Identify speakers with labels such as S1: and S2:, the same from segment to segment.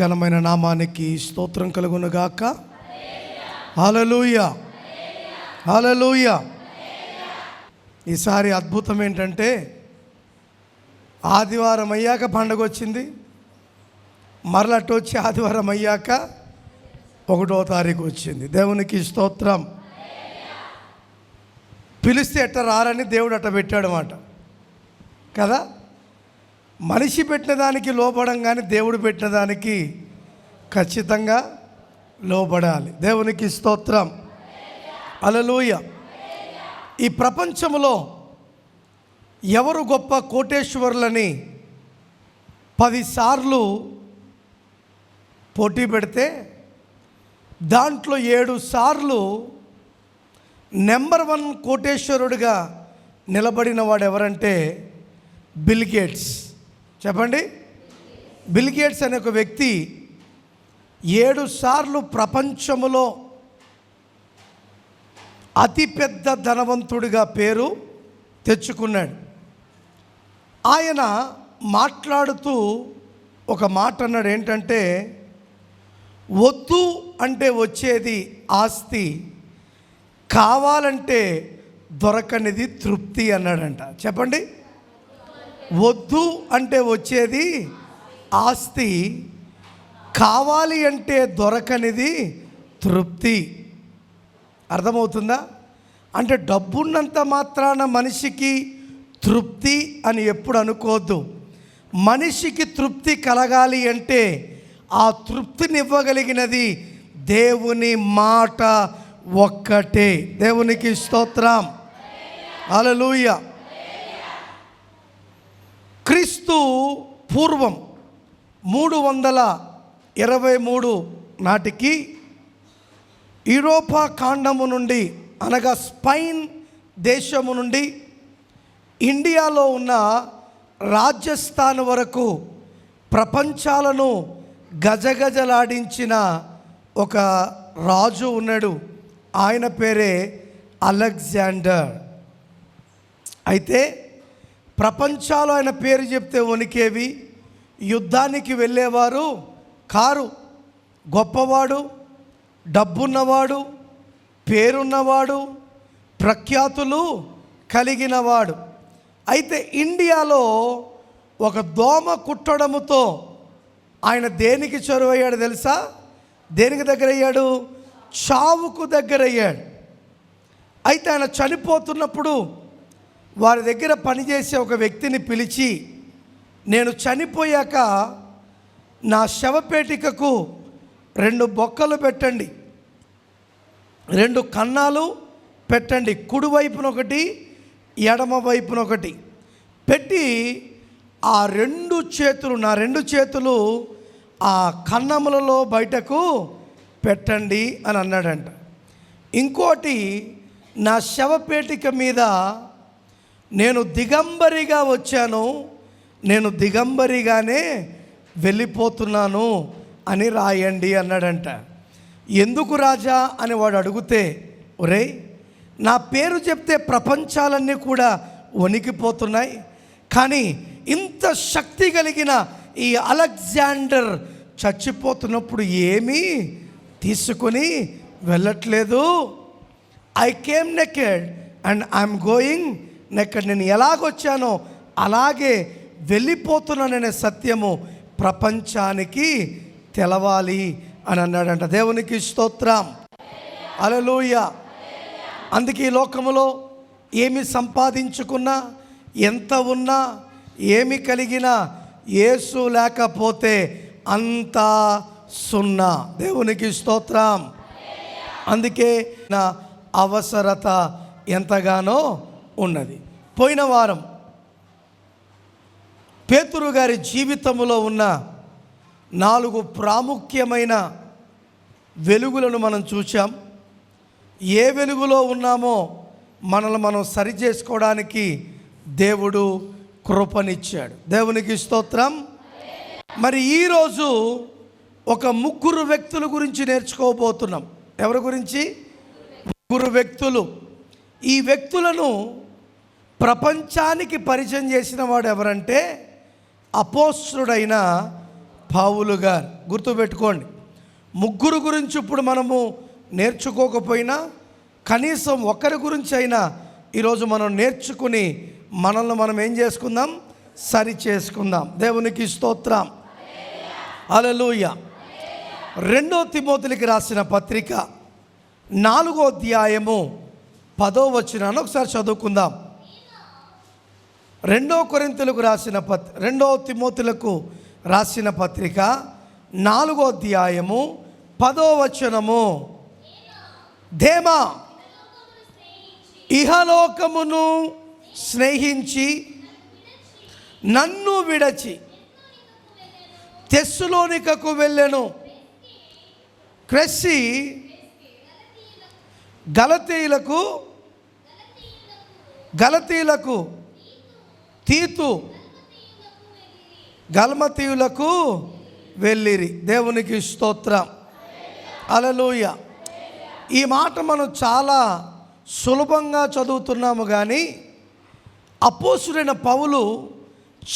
S1: ఘనమైన నామానికి స్తోత్రం కలుగునుగాక. హల్లెలూయా, హల్లెలూయా. ఈసారి అద్భుతం ఏంటంటే ఆదివారం అయ్యాక పండగ వచ్చింది, మరలట్టు వచ్చి ఆదివారం అయ్యాక 1వ తారీఖు వచ్చింది. దేవునికి స్తోత్రం. పిలిస్తే ఎట్ట రారని దేవుడు అట్ట పెట్టాడు మాట కదా. మనిషి పెట్టిన దానికి లోబడం, కానీ దేవుడు పెట్టిన దానికి ఖచ్చితంగా లోబడాలి. దేవునికి స్తోత్రం. హల్లెలూయా. ఈ ప్రపంచంలో ఎవరు గొప్ప కోటేశ్వరులని 10 సార్లు పోటీ పెడితే దాంట్లో 7 సార్లు నెంబర్ 1 కోటేశ్వరుడిగా నిలబడిన వాడు ఎవరంటే బిల్ గేట్స్. చెప్పండి. బిల్ గేట్స్ అనే ఒక వ్యక్తి 7 సార్లు ప్రపంచంలో అతిపెద్ద ధనవంతుడిగా పేరు తెచ్చుకున్నాడు. ఆయన మాట్లాడుతూ ఒక మాట అన్నాడు, ఏంటంటే వద్దు అంటే వచ్చేది ఆస్తి, కావాలంటే దొరకనిది తృప్తి అన్నాడంట. చెప్పండి. వద్దు అంటే వచ్చేది ఆస్తి, కావాలి అంటే దొరకనిది తృప్తి. అర్థమవుతుందా? అంటే డబ్బున్నంత మాత్రాన మనిషికి తృప్తి అని ఎప్పుడు అనుకోవద్దు. మనిషికి తృప్తి కలగాలి అంటే ఆ తృప్తిని ఇవ్వగలిగినది దేవుని మాట ఒక్కటే. దేవునికి స్తోత్రం. హల్లెలూయా. క్రీస్తు పూర్వం 323 నాటికి యూరోపా ఖండము నుండి, అనగా స్పెయిన్ దేశము నుండి ఇండియాలో ఉన్న రాజస్థాన్ వరకు ప్రపంచాలను గజగజలాడించిన ఒక రాజు ఉన్నాడు. ఆయన పేరే అలెగ్జాండర్. అయితే ప్రపంచాలు ఆయన పేరు చెప్తే వణికేవి, యుద్ధానికి వెళ్ళేవారు కారు. గొప్పవాడు, డబ్బున్నవాడు, పేరున్నవాడు, ప్రఖ్యాతులు కలిగినవాడు. అయితే ఇండియాలో ఒక దోమ కుట్టడముతో ఆయన దేనికి చొరవయ్యాడు తెలుసా? దేనికి దగ్గరయ్యాడు? చావుకు దగ్గరయ్యాడు. అయితే ఆయన చనిపోతున్నప్పుడు వారి దగ్గర పనిచేసే ఒక వ్యక్తిని పిలిచి, నేను చనిపోయాక నా శవపేటికకు 2 బొక్కలు పెట్టండి, 2 కన్నాలు పెట్టండి, కుడివైపున ఒకటి, ఎడమ వైపున ఒకటి పెట్టి ఆ 2 చేతులు, నా 2 చేతులు ఆ కన్నములలో బయటకు పెట్టండి అని అన్నాడంట. ఇంకోటి, నా శవపేటిక మీద నేను దిగంబరిగా వచ్చాను, నేను దిగంబరిగానే వెళ్ళిపోతున్నాను అని రాయండి అన్నాడంట. ఎందుకు రాజా అని వాడు అడిగితే, ఒరేయ్ నా పేరు చెప్తే ప్రపంచాలన్నీ కూడా వణికిపోతున్నాయి, కానీ ఇంత శక్తి కలిగిన ఈ అలెగ్జాండర్ చచ్చిపోతున్నప్పుడు ఏమీ తీసుకొని వెళ్ళట్లేదు. I came naked and I'm going naked. నేను ఎలాగొచ్చానో అలాగే వెళ్ళిపోతున్నాననే సత్యము ప్రపంచానికి తెలవాలి అని అన్నాడంట. దేవునికి స్తోత్రం. హల్లెలూయా. అందుకే ఈ లోకములో ఏమి సంపాదించుకున్నా, ఎంత ఉన్నా, ఏమి కలిగినా యేసు లేకపోతే అంతా సున్నా. దేవునికి స్తోత్రం. అందుకే నా అవసరత ఎంతగానో ఉన్నది. పోయిన వారం పేతురు గారి జీవితంలో ఉన్న 4 ప్రాముఖ్యమైన వెలుగులను మనం చూసాం. ఏ వెలుగులో ఉన్నామో మనల్ని మనం సరి చేసుకోవడానికి దేవుడు కృపనిచ్చాడు. దేవునికి స్తోత్రం. మరి ఈరోజు ఒక 3 వ్యక్తుల గురించి నేర్చుకోబోతున్నాం. ఎవరి గురించి? 3 వ్యక్తులు. ఈ వ్యక్తులను ప్రపంచానికి పరిచయం చేసిన వాడు ఎవరంటే అపోస్తలుడైన పౌలు గారు. గుర్తుపెట్టుకోండి, ముగ్గురు గురించి ఇప్పుడు మనము నేర్చుకోకపోయినా కనీసం ఒకరి గురించి అయినా ఈరోజు మనం నేర్చుకుని మనల్ని మనం ఏం చేసుకుందాం, సరి చేసుకుందాం. దేవునికి స్తోత్రం, హల్లెలూయా. 2 తిమోతికి రాసిన పత్రిక 4వ అధ్యాయము 10వ వచనాన్ని ఒకసారి చదువుకుందాం. 2 తిమోతిలకు రాసిన పత్రిక 4వ అధ్యాయము 10వ వచనము. దేమా ఇహలోకమును స్నేహించి నన్ను విడచి తెస్సలోనికకు వెళ్ళెను. క్రెస్సి గలతీయులకు తీతు గల్మతీయులకు వెళ్ళిరి. దేవునికి స్తోత్రం, హల్లెలూయా. ఈ మాట మనం చాలా సులభంగా చదువుతున్నాము, కానీ అపోస్తులైన పౌలు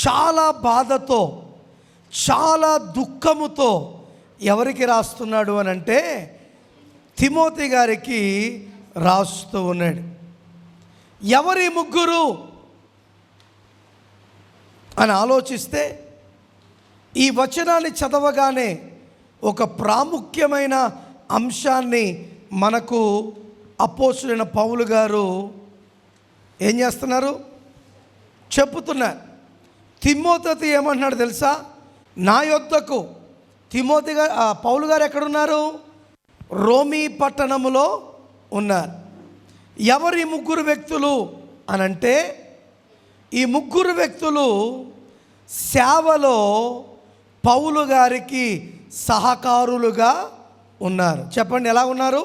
S1: చాలా బాధతో, చాలా దుఃఖముతో ఎవరికి రాస్తున్నాడు అని అంటే తిమోతి గారికి రాస్తూ ఉన్నాడు. ఎవరి ముగ్గురు అని ఆలోచిస్తే ఈ వచనాన్ని చదవగానే ఒక ప్రాముఖ్యమైన అంశాన్ని మనకు అపోస్తులైన పౌలు గారు ఏం చేస్తున్నారు, చెప్పుతున్నారు. తిమోతితో ఏమంటున్నాడు తెలుసా? నా యొద్దకు పౌలు గారు ఎక్కడున్నారు? రోమీ పట్టణములో ఉన్నారు. ఎవరి ముగ్గురు వ్యక్తులు అనంటే ఈ ముగ్గురు వ్యక్తులు సేవలో పౌలు గారికి సహకారులుగా ఉన్నారు. చెప్పండి, ఎలా ఉన్నారు?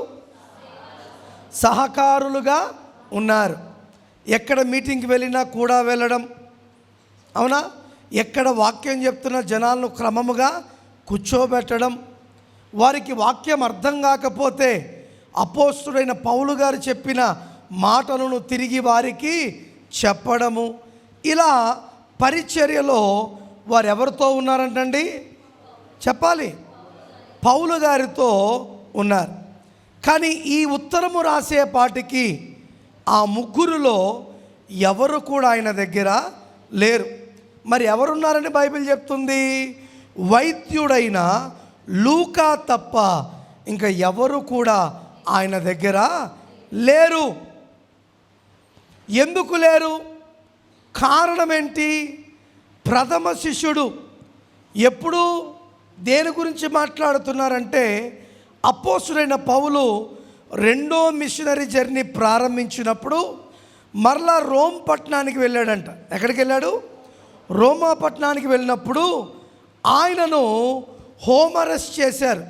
S1: సహకారులుగా ఉన్నారు. ఎక్కడ మీటింగ్కి వెళ్ళినా కూడా వెళ్ళడం, అవునా? ఎక్కడ వాక్యం చెప్తున్న జనాలను క్రమముగా కూర్చోబెట్టడం, వారికి వాక్యం అర్థం కాకపోతే అపోస్తుడైన పౌలు గారు చెప్పిన మాటలను తిరిగి వారికి చెప్పడము, ఇలా పరిచర్యలో వారు ఎవరితో ఉన్నారంటండి? చెప్పాలి, పౌలు గారితో ఉన్నారు. కానీ ఈ ఉత్తరము రాసేపాటికి ఆ ముగ్గురులో ఎవరు కూడా ఆయన దగ్గర లేరు. మరి ఎవరున్నారని బైబిల్ చెప్తుంది? వైద్యుడైన లూకా తప్ప ఇంకా ఎవరు కూడా ఆయన దగ్గర లేరు. ఎందుకు లేరు? కారణం ఏంటి? ప్రథమ శిష్యుడు. ఎప్పుడు దేని గురించి మాట్లాడుతున్నారంటే అపోస్తులైన పౌలు 2వ మిషనరీ జర్నీ ప్రారంభించినప్పుడు మరలా రోమ్ పట్టణానికి వెళ్ళాడంట. ఎక్కడికి వెళ్ళాడు? రోమా పట్టణానికి వెళ్ళినప్పుడు ఆయనను హోమ్ అరెస్ట్ చేశారు.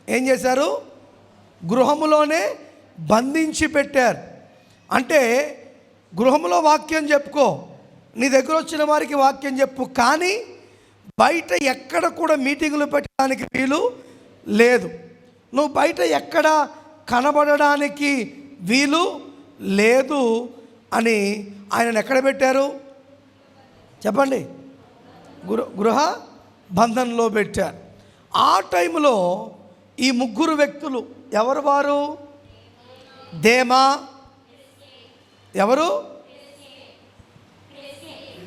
S1: ఏం చేశారు? గృహములోనే బంధించి పెట్టారు. అంటే గృహంలో వాక్యం చెప్పుకో, నీ దగ్గర వచ్చిన వారికి వాక్యం చెప్పు, కానీ బయట ఎక్కడ కూడా మీటింగులు పెట్టడానికి వీలు లేదు. నువ్వు బయట ఎక్కడ కనబడడానికి వీలు లేదు అని ఆయనను ఎక్కడ పెట్టారు? చెప్పండి. గృహ బంధంలో పెట్టారు. ఆ టైంలో ఈ ముగ్గురు వ్యక్తులు ఎవరు? వారు దేమా, ఎవరు?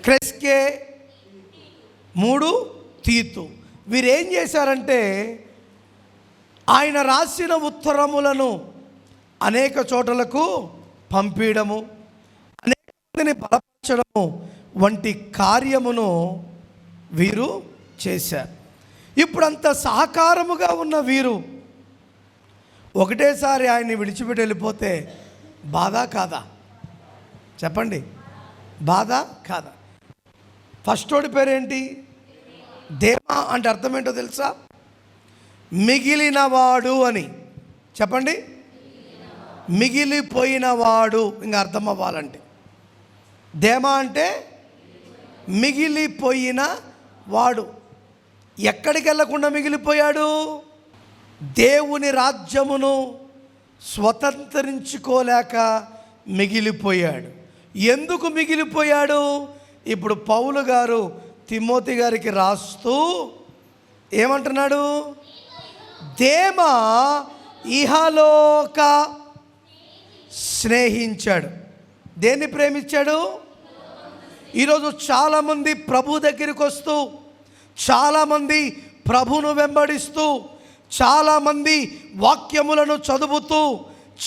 S1: క్రెస్కే, 3 తీతు. వీరేం చేశారంటే ఆయన రాసిన ఉత్తరములను అనేక చోట్లకు పంపించడము, అనేక మందిని బలపరచడము వంటి కార్యమును వీరు చేశారు. ఇప్పుడంత సహకారముగా ఉన్న వీరు ఒకటేసారి ఆయన్ని విడిచిపెట్టి వెళ్ళిపోతే బాధ కాదా? చెప్పండి, బాధ కాదా? ఫస్టోడి పేరేంటి? దేమా. అంటే అర్థం ఏంటో తెలుసా? మిగిలినవాడు అని. చెప్పండి, మిగిలిపోయినవాడు. ఇంకా అర్థం అవ్వాలంటే దేమా అంటే మిగిలిపోయిన వాడు. ఎక్కడికి వెళ్ళకుండా మిగిలిపోయాడు? దేవుని రాజ్యమును స్వతంత్రించుకోలేక మిగిలిపోయాడు. ఎందుకు మిగిలిపోయాడు? ఇప్పుడు పౌలు గారు తిమోతి గారికి రాస్తూ ఏమంటున్నాడు? దేమా ఇహలోక స్నేహించాడు. దేన్ని ప్రేమించాడు? ఈరోజు చాలామంది ప్రభు దగ్గరికి వస్తూ, చాలామంది ప్రభును వెంబడిస్తూ, చాలామంది వాక్యములను చదువుతూ,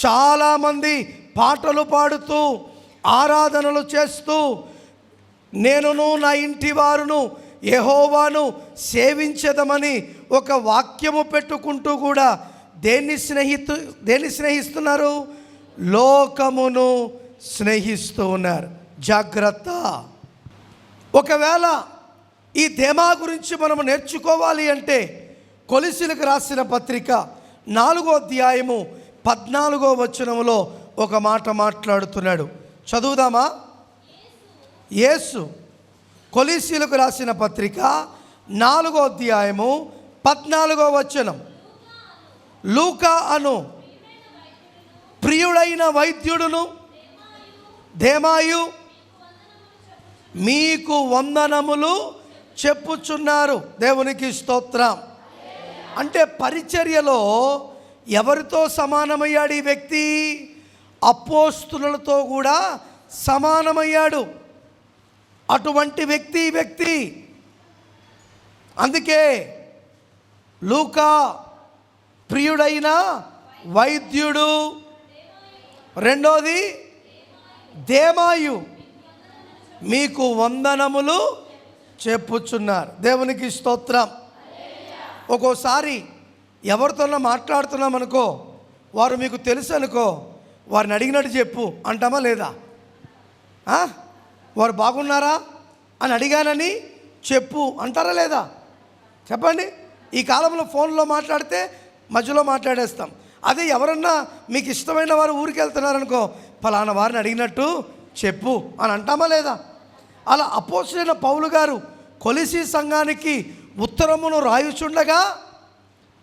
S1: చాలామంది పాటలు పాడుతూ, ఆరాధనలు చేస్తూ, నేనును నా ఇంటి వారును యెహోవాను సేవించదమని ఒక వాక్యము పెట్టుకుంటూ కూడా దేన్ని స్నేహిస్తున్నారు? లోకమును స్నేహిస్తూ ఉన్నారు. జాగ్రత్త. ఒకవేళ ఈ దేమా గురించి మనము నేర్చుకోవాలి అంటే కొలస్సీలకు రాసిన పత్రిక 4వ అధ్యాయము 14వ వచనములో ఒక మాట మాట్లాడుతున్నాడు. చదువుదామా? యేసు కొలస్సీలకు రాసిన పత్రిక 4వ అధ్యాయము 14వ వచనం. లూకా అను ప్రియుడైన వైద్యుడును దేమాయు మీకు వందనములు చెప్పుచున్నారు. దేవునికి స్తోత్రం. అంటే పరిచర్యలో ఎవరితో సమానమయ్యాడు ఈ వ్యక్తి? అపోస్తులతో కూడా సమానమయ్యాడు. అటువంటి వ్యక్తి. అందుకే లూకా ప్రియుడైన వైద్యుడు, రెండోది దేమాయు మీకు వందనములు చెప్పుచున్నారు. దేవునికి స్తోత్రం. ఒక్కోసారి ఎవరితోనో మాట్లాడుతున్నాం అనుకో, వారు మీకు తెలుసు అనుకో, వారిని అడిగినట్టు చెప్పు అంటామా లేదా? వారు బాగున్నారా అని అడిగానని చెప్పు అంటారా లేదా? చెప్పండి. ఈ కాలంలో ఫోన్లో మాట్లాడితే మధ్యలో మాట్లాడేస్తాం. అదే ఎవరన్నా మీకు ఇష్టమైన వారు ఊరికి వెళ్తున్నారనుకో, ఫలానా వారిని అడిగినట్టు చెప్పు అని అంటామా లేదా? అలా అపోస్తలుడైన పౌలు గారు కొలస్సీ సంఘానికి ఉత్తరమును రాయుచుండగా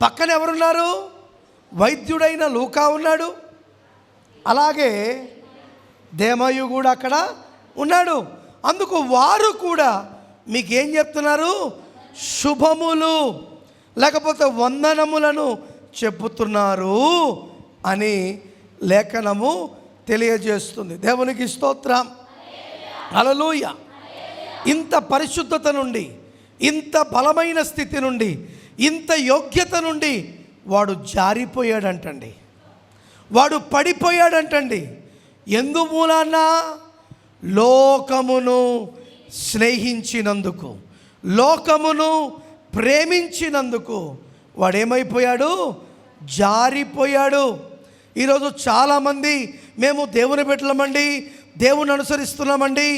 S1: పక్కన ఎవరున్నారు? వైద్యుడైన లూకా ఉన్నాడు. అలాగే దేమాయు కూడా అక్కడ ఉన్నాడు. అందుకు వారు కూడా మీకేం చెప్తున్నారు? శుభములు లేకపోతే వందనములను చెప్పుతున్నారు అని లేఖనము తెలియజేస్తుంది. దేవునికి స్తోత్రం. హల్లెలూయా. ఇంత పరిశుద్ధత నుండి, ఇంత బలమైన స్థితి నుండి, ఇంత యోగ్యత నుండి వాడు జారిపోయాడంటండి, వాడు పడిపోయాడంటండి. ఎందు మూలాన? లోకమును స్నేహించినందుకు, లోకమును ప్రేమించినందుకు వాడేమైపోయాడు? జారిపోయాడు. ఈరోజు చాలామంది మేము దేవుని బిడ్డలమండి, దేవుని అనుసరిస్తున్నామండి,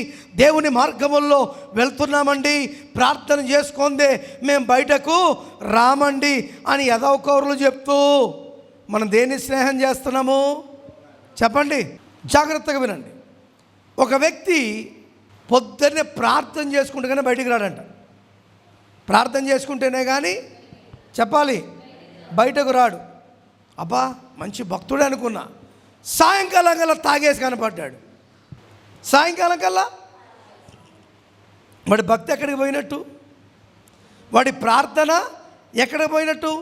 S1: దేవుని మార్గముల్లో వెళ్తున్నామండి, ప్రార్థన చేసుకుందే మేము బయటకు రామండి అని యదవకౌరులు చెప్తూ మనం దేన్ని స్నేహం చేస్తున్నాము? చెప్పండి, జాగ్రత్తగా వినండి. ఒక వ్యక్తి పొద్దున్నే ప్రార్థన చేసుకుంటేనే బయటికి రాడంట. ప్రార్థన చేసుకుంటేనే కానీ చెప్పాలి బయటకు రాడు. అబ్బా మంచి భక్తుడే అనుకున్నా, సాయంకాలం కల్లా తాగేసి కనపడ్డాడు. సాయంకాలం కల్లా వాడి భక్తి ఎక్కడికి పోయినట్టు? వాడి ప్రార్థన ఎక్కడికి పోయినట్టు?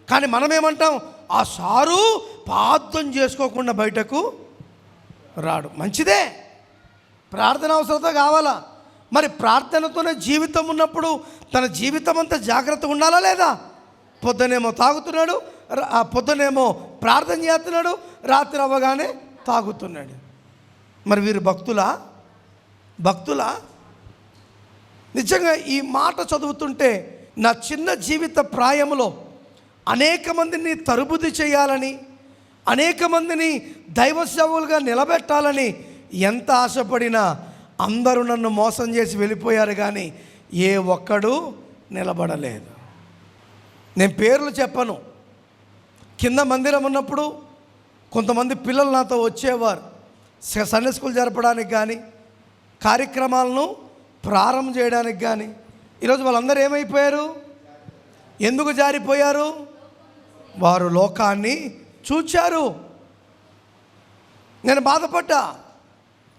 S1: కానీ మనమేమంటాం? ఆ సారు ప్రార్థన చేసుకోకుండా బయటకు రాడు. మంచిదే, ప్రార్థన అవసరత కావాలా? మరి ప్రార్థనతోనే జీవితం ఉన్నప్పుడు తన జీవితం అంతా జాగ్రత్తగా ఉండాలా లేదా? పొద్దునేమో తాగుతున్నాడు, పొద్దునేమో ప్రార్థన చేస్తున్నాడు, రాత్రి అవ్వగానే తాగుతున్నాడు. మరి వీరు భక్తులా? నిజంగా ఈ మాట చదువుతుంటే నా చిన్న జీవిత ప్రాయంలో అనేక మందిని తరుబుది చేయాలని, అనేక మందిని దైవ సేవకులుగా నిలబెట్టాలని ఎంత ఆశపడినా అందరూ నన్ను మోసం చేసి వెళ్ళిపోయారు, కానీ ఏ ఒక్కడు నిలబడలేదు. నేను పేర్లు చెప్పను. కింద మందిరం ఉన్నప్పుడు కొంతమంది పిల్లలు నాతో వచ్చేవారు సండే స్కూల్ జరపడానికి కానీ, కార్యక్రమాలను ప్రారంభం చేయడానికి కానీ. ఈరోజు వాళ్ళందరూ ఏమైపోయారు? ఎందుకు జారిపోయారు? వారు లోకాన్ని చూచారు. నేను బాధపడ్డా,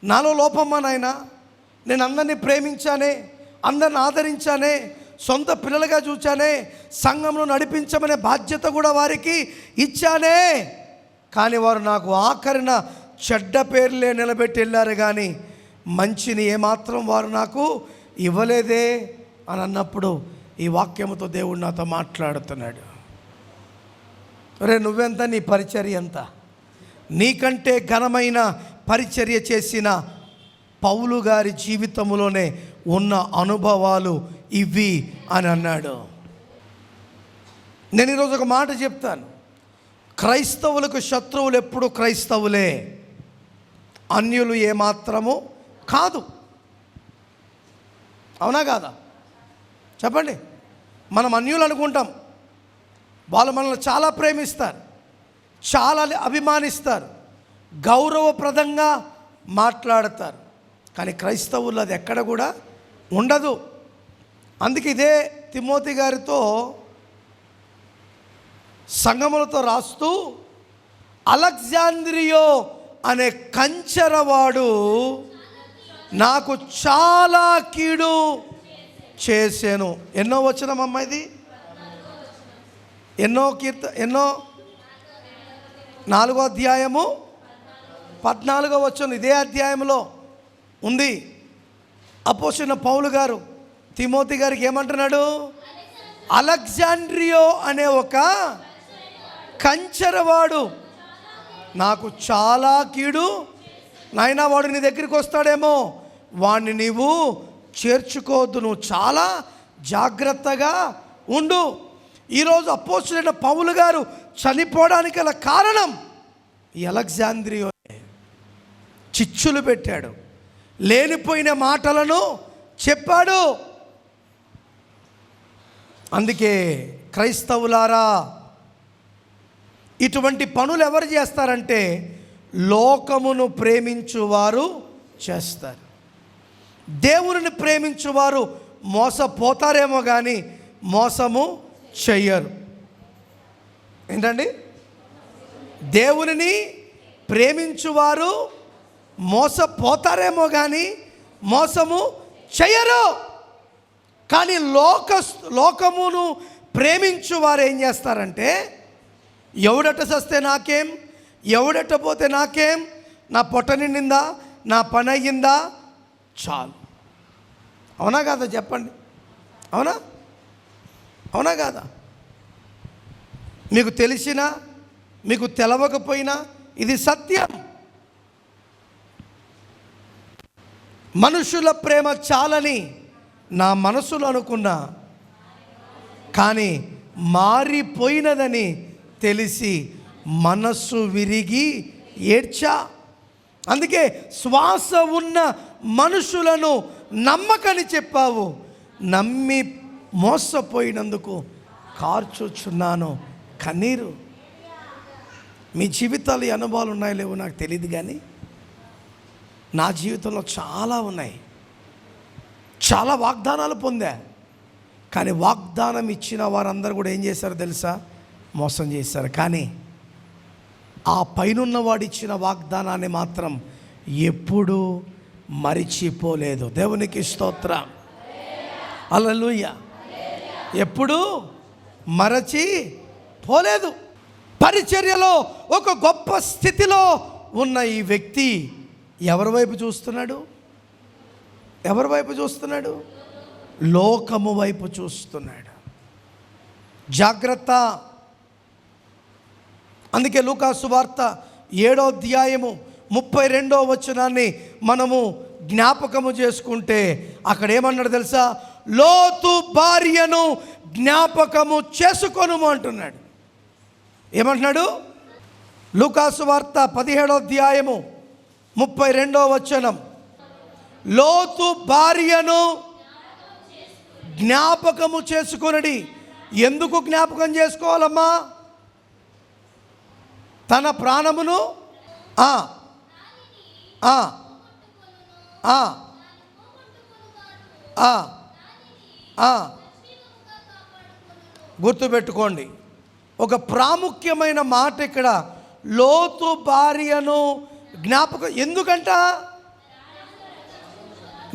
S1: నాలో లోపమ్మా నాయన, నేను అందరినీ ప్రేమించానే, అందరిని ఆదరించానే, సొంత పిల్లలుగా చూచానే, సంఘంలో నడిపించమనే బాధ్యత కూడా వారికి ఇచ్చానే. కానీ వారు నాకు ఆఖరిన చెడ్డ పేర్లే నిలబెట్టి వెళ్ళారు, కానీ మంచిని ఏమాత్రం వారు నాకు ఇవ్వలేదే అని అన్నప్పుడు ఈ వాక్యముతో దేవుడు నాతో మాట్లాడుతున్నాడు. నువ్వెంత, నీ పరిచర్య ఎంత? నీకంటే ఘనమైన పరిచర్య చేసిన పౌలు గారి జీవితంలోనే ఉన్న అనుభవాలు ఇవి అని అన్నాడు. నేను ఈరోజు ఒక మాట చెప్తాను. క్రైస్తవులకు శత్రువులు ఎప్పుడు క్రైస్తవులే, అన్యులు ఏమాత్రము కాదు. అవునా కాదా? చెప్పండి. మనం అన్యులు అనుకుంటాం, వాళ్ళు మనల్ని చాలా ప్రేమిస్తారు, చాలా అభిమానిస్తారు, గౌరవప్రదంగా మాట్లాడతారు. కానీ క్రైస్తవులు అది ఎక్కడ కూడా ఉండదు. అందుకే ఇదే తిమోతి గారితో సంగములతో రాస్తూ, అలెగ్జాంద్రియో అనే కంచెరవాడు నాకు చాలా కీడు చేశాను. ఎన్నో వచనమమ్మా ఇది? ఎన్నో 4వ అధ్యాయము 14వ వచనం ఇదే అధ్యాయంలో ఉంది. అపోస్తలుడైన పౌలు గారు తిమోతి గారికి ఏమంటున్నాడు? అలెగ్జాండ్రియో అనే ఒక కంచెరవాడు నాకు చాలా కీడు. నాయనా, వాడు నీ దగ్గరికి వస్తాడేమో, వాడిని నీవు చేర్చుకోవద్దు, నువ్వు చాలా జాగ్రత్తగా ఉండు. ఈరోజు అపోస్తలుడైన పౌలు గారు చనిపోవడానికి గల కారణం ఈ అలెగ్జాంద్రియో. చిచ్చులు పెట్టాడు, లేనిపోయిన మాటలను చెప్పాడు. అందుకే క్రైస్తవులారా, ఇటువంటి పనులు ఎవరు చేస్తారంటే లోకమును ప్రేమించువారు చేస్తారు. దేవునిని ప్రేమించువారు మోసపోతారేమో కానీ మోసము చెయ్యరు. ఏంటండి? దేవునిని ప్రేమించువారు మోసపోతారేమో కానీ మోసము చెయ్యరు. కానీ లోకమును ప్రేమించువారు ఏం చేస్తారంటే, ఎవడట సస్తే నాకేం, ఎవడట పోతే నాకేం, నా పొట్ట నిండిందా, నా పని అయ్యిందా చాలు. అవునా కాదా? చెప్పండి. అవునా? అవునా కాదా? మీకు తెలిసినా మీకు తెలవకపోయినా ఇది సత్యం. మనుషుల ప్రేమ చాలని నా మనసులో అనుకున్నా, కానీ మారిపోయినదని తెలిసి మనస్సు విరిగి ఏడ్చా. అందుకే శ్వాస ఉన్న మనుషులను నమ్మకని చెప్పావు, నమ్మి మోసపోయినందుకు కార్చుచున్నాను కన్నీరు. మీ జీవితాలు ఈ అనుభవాలు ఉన్నాయో లేవో నాకు తెలియదు, కానీ నా జీవితంలో చాలా ఉన్నాయి. చాలా వాగ్దానాలు పొందా, కానీ వాగ్దానం ఇచ్చిన వారందరూ కూడా ఏం చేశారో తెలుసా? మోసం చేశారు. కానీ ఆ పైనున్నవాడు ఇచ్చిన వాగ్దానాన్ని మాత్రం ఎప్పుడూ మరిచిపోలేదు. దేవునికి స్తోత్రం, హల్లెలూయా. ఎప్పుడూ మరచిపోలేదు. పరిచర్యలో ఒక గొప్ప స్థితిలో ఉన్న ఈ వ్యక్తి ఎవరి వైపు చూస్తున్నాడు? ఎవరి వైపు చూస్తున్నాడు? లోకము వైపు చూస్తున్నాడు. జాగ్రత్త. అందుకే లూకా సువార్త 7వ అధ్యాయము 32వ వచనాన్ని మనము జ్ఞాపకము చేసుకుంటే అక్కడ ఏమన్నాడు తెలుసా? లోతు భార్యను జ్ఞాపకము చేసుకొనుము అంటున్నాడు. ఏమంటున్నాడు? లూకా సువార్త 17వ అధ్యాయము 32వ వచనం, లోతు భార్యను జ్ఞాపకము చేసుకొనడి. ఎందుకు జ్ఞాపకం చేసుకోవాలమ్మా? తన ప్రాణమును గుర్తుపెట్టుకోండి. ఒక ప్రాముఖ్యమైన మాట ఇక్కడ, లోతు భార్యను జ్ఞాపకం. ఎందుకంట?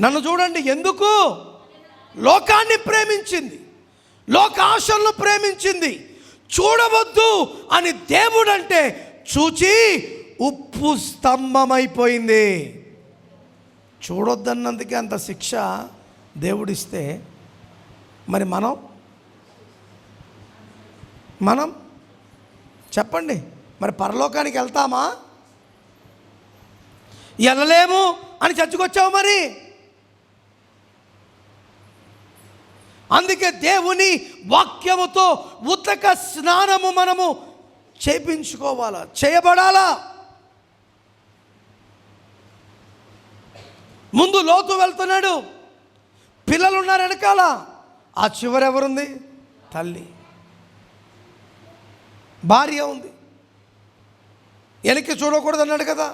S1: నన్ను చూడండి. ఎందుకు? లోకాన్ని ప్రేమించింది, లోకాశలను ప్రేమించింది. చూడవద్దు అని దేవుడంటే చూచి ఉప్పు స్తంభమైపోయింది. చూడొద్దన్నందుకే అంత శిక్ష దేవుడిస్తే మరి మనం చెప్పండి, మరి పరలోకానికి వెళ్తామా? వెళ్ళలేము అని చచ్చుకొచ్చావు. మరి అందుకే దేవుని వాక్యముతో ఉతక స్నానము మనము చేయించుకోవాలా, చేయబడాలా. ముందు లోతు వెళ్తున్నాడు, పిల్లలు ఉన్నారు వెనకాల. ఆ చివర ఎవరుంది? తల్లి, భార్య ఉంది. వెనక్కి చూడకూడదు అన్నాడు కదా,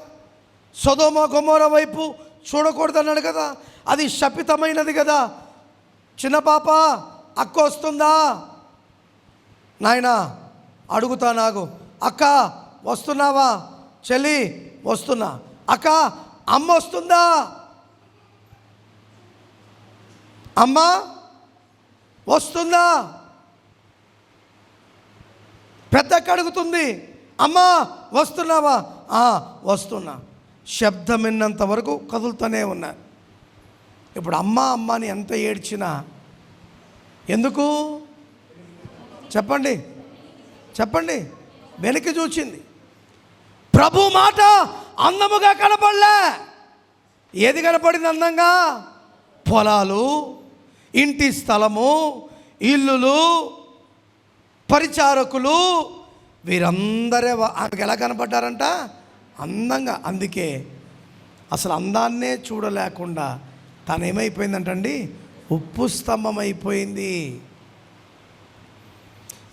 S1: సొదొమ గొమొర వైపు చూడకూడదు అన్నాడు కదా, అది శపితమైనది కదా. చిన్న పాప అక్క వస్తుందా? నాయనా అడుగుతా, నాకు అక్క వస్తున్నావా? చెల్లి వస్తున్నా. అక్క అమ్మ వస్తుందా? అమ్మ వస్తుందా? పెద్దక్క అడుగుతుంది, అమ్మ వస్తున్నావా? వస్తున్నా. శబ్దం విన్నంత వరకు కదులుతూనే ఉన్నారు. ఇప్పుడు అమ్మ అమ్మ అని ఎంత ఏడ్చినా ఎందుకు చెప్పండి, చెప్పండి. వెనక్కి చూచింది. ప్రభు మాట అందముగా కనపడలే. ఏది కనపడింది అందంగా? పొలాలు, ఇంటి స్థలము, ఇల్లులు, పరిచారకులు, వీరందరే ఆమెకు ఎలా కనపడ్డారంట? అందంగా. అందుకే అసలు అందాన్నే చూడలేకుండా తను ఏమైపోయిందంటండి? ఉప్పు స్తంభం అయిపోయింది.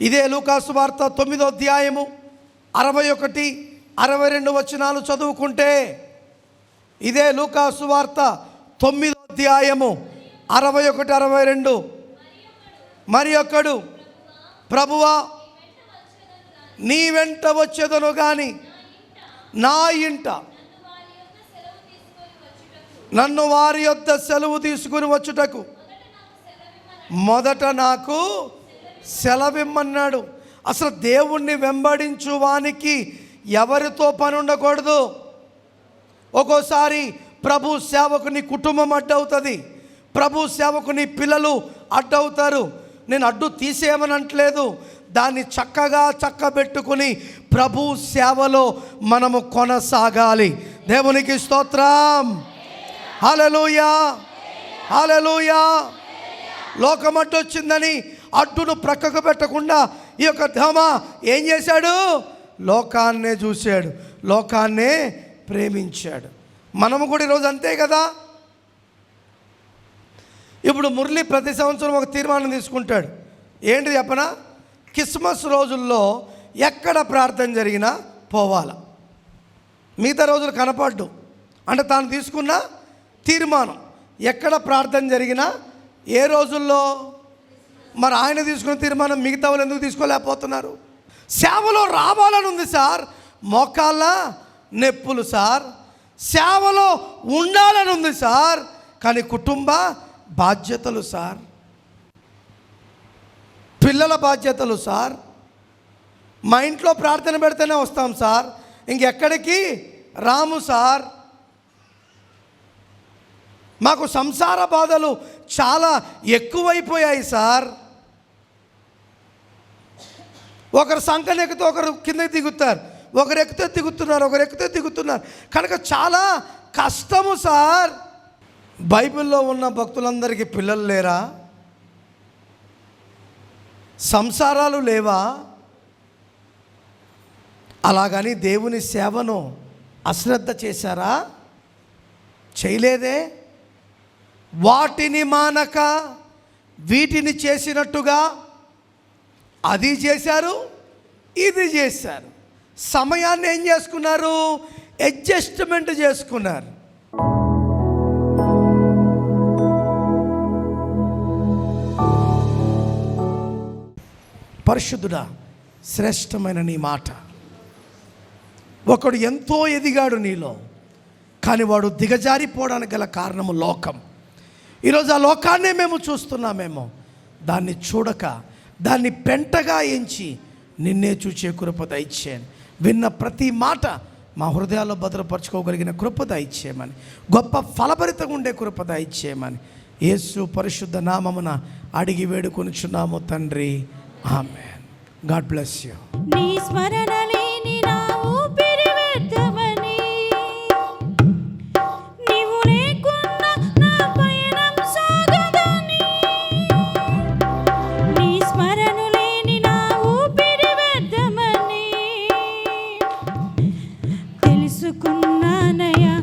S1: ఇదే లూకాసు వార్త 9వ అధ్యాయము 61, 62 వచనాలు చదువుకుంటే, ఇదే లూకాసు వార్త 9వ అధ్యాయము 61, 62, మరి ఒకడు, ప్రభువా నీ వెంట వచ్చేదను గాని నా ఇంట నన్ను వారి యొద్ద సెలవు తీసుకుని వచ్చుటకు మొదట నాకు సెలవిమ్మన్నాడు. అసలు దేవుణ్ణి వెంబడించు వానికి ఎవరితో పని ఉండకూడదు. ఒక్కోసారి ప్రభు సేవకుని కుటుంబం అడ్డవుతుంది, ప్రభు సేవకుని పిల్లలు అడ్డవుతారు. నేను అడ్డు తీసేయమనట్లేదు, దాన్ని చక్కగా చక్కబెట్టుకుని ప్రభు సేవలో మనము కొనసాగాలి. దేవునికి స్తోత్రం. హల్లెలూయా, హల్లెలూయా. లోకం అడ్డు వచ్చిందని అడ్డును ప్రక్కకు పెట్టకుండా ఈ యొక్క ధమ ఏం చేశాడు? లోకాన్నే చూశాడు, లోకాన్నే ప్రేమించాడు. మనము కూడా ఈరోజు అంతే కదా. ఇప్పుడు మురళి ప్రతి సంవత్సరం ఒక తీర్మానం తీసుకుంటాడు. ఏంటి చెప్పనా? క్రిస్మస్ రోజుల్లో ఎక్కడ ప్రార్థన జరిగినా పోవాలా, మిగతా రోజులు కనపడ్డు. అంటే తాను తీసుకున్న తీర్మానం ఎక్కడ ప్రార్థన జరిగినా ఏ రోజుల్లో. మరి ఆయన తీసుకున్న తీర్మానం మిగతా వాళ్ళు ఎందుకు తీసుకోలేకపోతున్నారు? సేవలో రావాలని ఉంది సార్, మోకాళ్ళ నొప్పులు సార్. సేవలో ఉండాలని ఉంది సార్, కానీ కుటుంబ బాధ్యతలు సార్, పిల్లల బాధ్యతలు సార్. మా ఇంట్లో ప్రార్థన పెడితేనే వస్తాం సార్, ఇంకెక్కడికి రాము సార్. మాకు సంసార బాధలు చాలా ఎక్కువైపోయాయి సార్. ఒకరు సంకన ఎక్కితే ఒకరు కిందకి దిగుతారు, ఒకరు ఎక్కితే దిగుతున్నారు, ఒకరు ఎక్కితే దిగుతున్నారు. కనుక చాలా కష్టము సార్. బైబిల్లో ఉన్న భక్తులందరికీ పిల్లలు లేరా? సంసారాలు లేవా? అలాగని దేవుని సేవను అశ్రద్ధ చేశారా? చేయలేదే. వాటిని మానక వీటిని చేసినట్టుగా అది చేశారు, ఇది చేశారు. సమయాన్ని ఏం చేసుకున్నారు? అడ్జస్ట్మెంట్ చేసుకున్నారు. పరిశుద్ధుడా, శ్రేష్టమైన నీ మాట. ఒకడు ఎంతో ఎదిగాడు నీలో, కానీ వాడు దిగజారిపోవడానికి గల కారణము లోకం. ఈరోజు ఆ లోకాన్నే మేము చూస్తున్నామేమో, దాన్ని చూడక దాన్ని పెంటగా ఎంచి నిన్నే చూచే కృప దయచేయని, విన్న ప్రతి మాట మా హృదయాల్లో భద్రపరచుకోగలిగిన కృప దయచేయమని, గొప్ప ఫలభరితంగా ఉండే కృప దయచేయమని యేసు పరిశుద్ధ నామమున అడిగి వేడుకొనుచున్నాము తండ్రి, ఆమేన్. God bless you.
S2: నీ స్మరణ లేని నా ఊపిరి వ్యర్థమని, నీవు లేకున్నా నా పయనం సాగదని. నీ స్మరణ లేని నా ఊపిరి వ్యర్థమని తెలుసుకున్నానయ్యా.